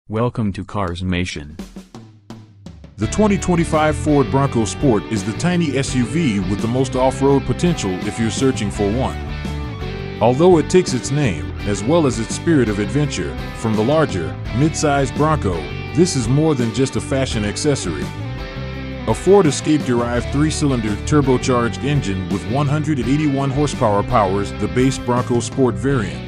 Welcome to CarsMation. The 2025 Ford Bronco Sport is the tiny SUV with the most off-road potential if you're searching for one. Although it takes its name, as well as its spirit of adventure, from the larger, mid-sized Bronco, this is more than just a fashion accessory. A Ford Escape-derived 3-cylinder turbocharged engine with 181 horsepower powers the base Bronco Sport variant.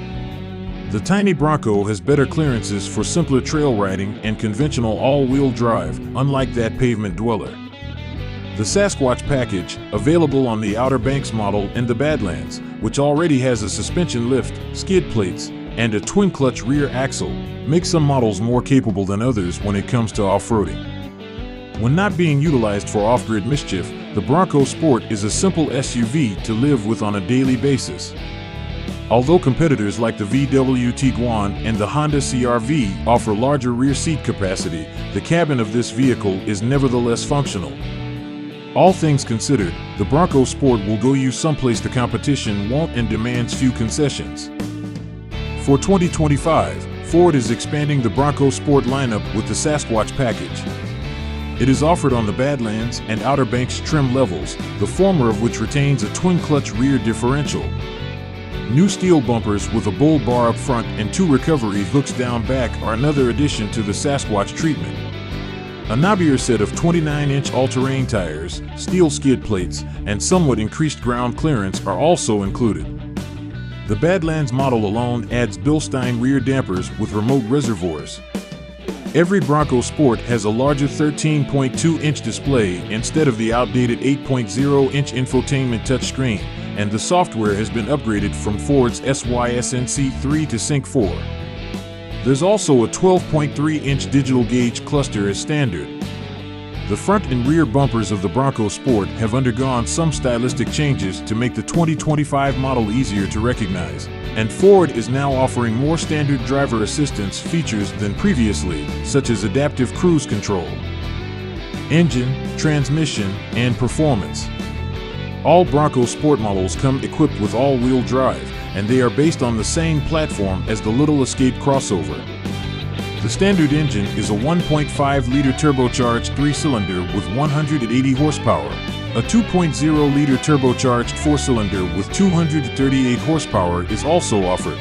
The tiny Bronco has better clearances for simpler trail riding and conventional all-wheel drive, unlike that pavement dweller. The Sasquatch package, available on the Outer Banks model and the Badlands, which already has a suspension lift, skid plates, and a twin-clutch rear axle, makes some models more capable than others when it comes to off-roading. When not being utilized for off-grid mischief, the Bronco Sport is a simple SUV to live with on a daily basis. Although competitors like the VW Tiguan and the Honda CR-V offer larger rear seat capacity, the cabin of this vehicle is nevertheless functional. All things considered, the Bronco Sport will go you someplace the competition won't and demands few concessions. For 2025, Ford is expanding the Bronco Sport lineup with the Sasquatch package. It is offered on the Badlands and Outer Banks trim levels, the former of which retains a twin-clutch rear differential. New steel bumpers with a bull bar up front and 2 recovery hooks down back are another addition to the Sasquatch treatment. A knobbier set of 29-inch all-terrain tires, steel skid plates, and somewhat increased ground clearance are also included. The Badlands model alone adds Bilstein rear dampers with remote reservoirs. Every Bronco Sport has a larger 13.2-inch display instead of the outdated 8.0-inch infotainment touchscreen, and the software has been upgraded from Ford's SYSNC 3 to Sync 4. There's also a 12.3-inch digital gauge cluster as standard. The front and rear bumpers of the Bronco Sport have undergone some stylistic changes to make the 2025 model easier to recognize, and Ford is now offering more standard driver assistance features than previously, such as adaptive cruise control, engine, transmission, and performance. All Bronco Sport models come equipped with all-wheel drive, and they are based on the same platform as the Little Escape crossover. The standard engine is a 1.5-liter turbocharged 3-cylinder with 180 horsepower. A 2.0-liter turbocharged 4-cylinder with 238 horsepower is also offered.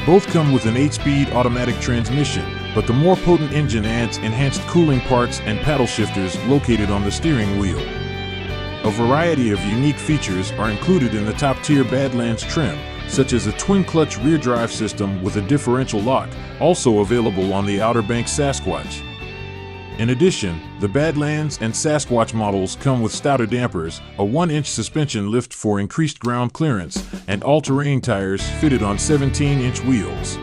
Both come with an 8-speed automatic transmission, but the more potent engine adds enhanced cooling parts and paddle shifters located on the steering wheel. A variety of unique features are included in the top-tier Badlands trim, such as a twin-clutch rear drive system with a differential lock, also available on the Outer Banks Sasquatch. In addition, the Badlands and Sasquatch models come with stouter dampers, a 1-inch suspension lift for increased ground clearance, and all-terrain tires fitted on 17-inch wheels.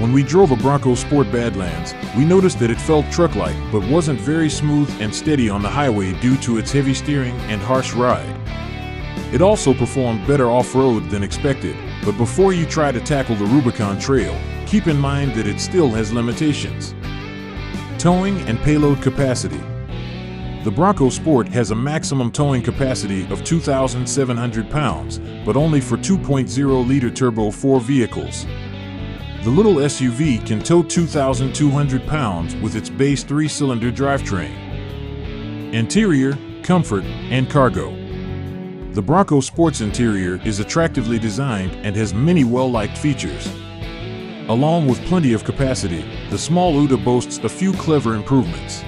When we drove a Bronco Sport Badlands, we noticed that it felt truck-like but wasn't very smooth and steady on the highway due to its heavy steering and harsh ride. It also performed better off-road than expected, but before you try to tackle the Rubicon Trail, keep in mind that it still has limitations. Towing and payload capacity. The Bronco Sport has a maximum towing capacity of 2,700 pounds, but only for 2.0-liter Turbo 4 vehicles. The little SUV can tow 2,200 pounds with its base 3-cylinder drivetrain. Interior, comfort, and cargo. The Bronco Sport's interior is attractively designed and has many well-liked features. Along with plenty of capacity, the small Outer boasts a few clever improvements.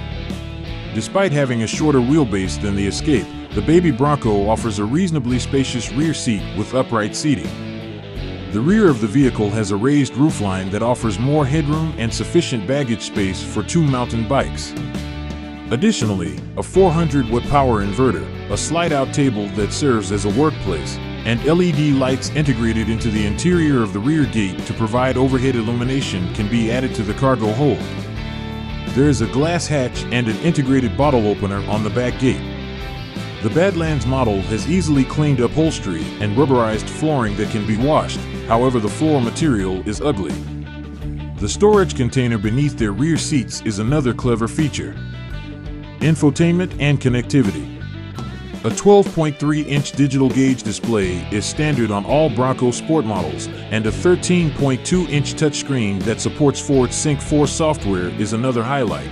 Despite having a shorter wheelbase than the Escape, the baby Bronco offers a reasonably spacious rear seat with upright seating. The rear of the vehicle has a raised roofline that offers more headroom and sufficient baggage space for 2 mountain bikes. Additionally, a 400-watt power inverter, a slide-out table that serves as a workplace, and LED lights integrated into the interior of the rear gate to provide overhead illumination can be added to the cargo hold. There is a glass hatch and an integrated bottle opener on the back gate. The Badlands model has easily cleaned upholstery and rubberized flooring that can be washed, however the floor material is ugly. The storage container beneath their rear seats is another clever feature. Infotainment and connectivity. A 12.3-inch digital gauge display is standard on all Bronco Sport models, and a 13.2-inch touchscreen that supports Ford's Sync 4 software is another highlight.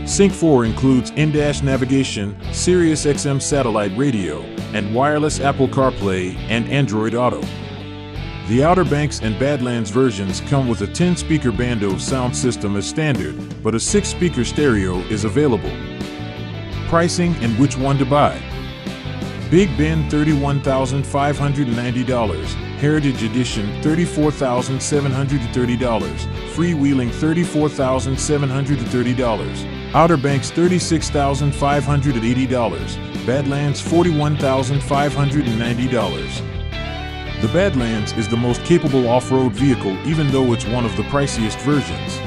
Sync 4 includes in-dash navigation, Sirius XM satellite radio, and wireless Apple CarPlay and Android Auto. The Outer Banks and Badlands versions come with a 10-speaker Bando sound system as standard, but a 6-speaker stereo is available. Pricing and which one to buy. Big Ben $31,590, Heritage Edition $34,730, Freewheeling $34,730, Outer Banks $36,580, Badlands $41,590. The Badlands is the most capable off-road vehicle even though it's one of the priciest versions.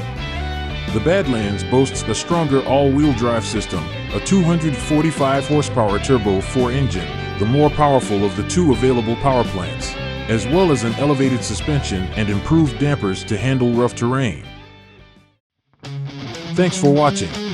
The Badlands boasts a stronger all-wheel drive system, a 245 horsepower Turbo 4 engine, the more powerful of the two available power plants, as well as an elevated suspension and improved dampers to handle rough terrain. Thanks for watching.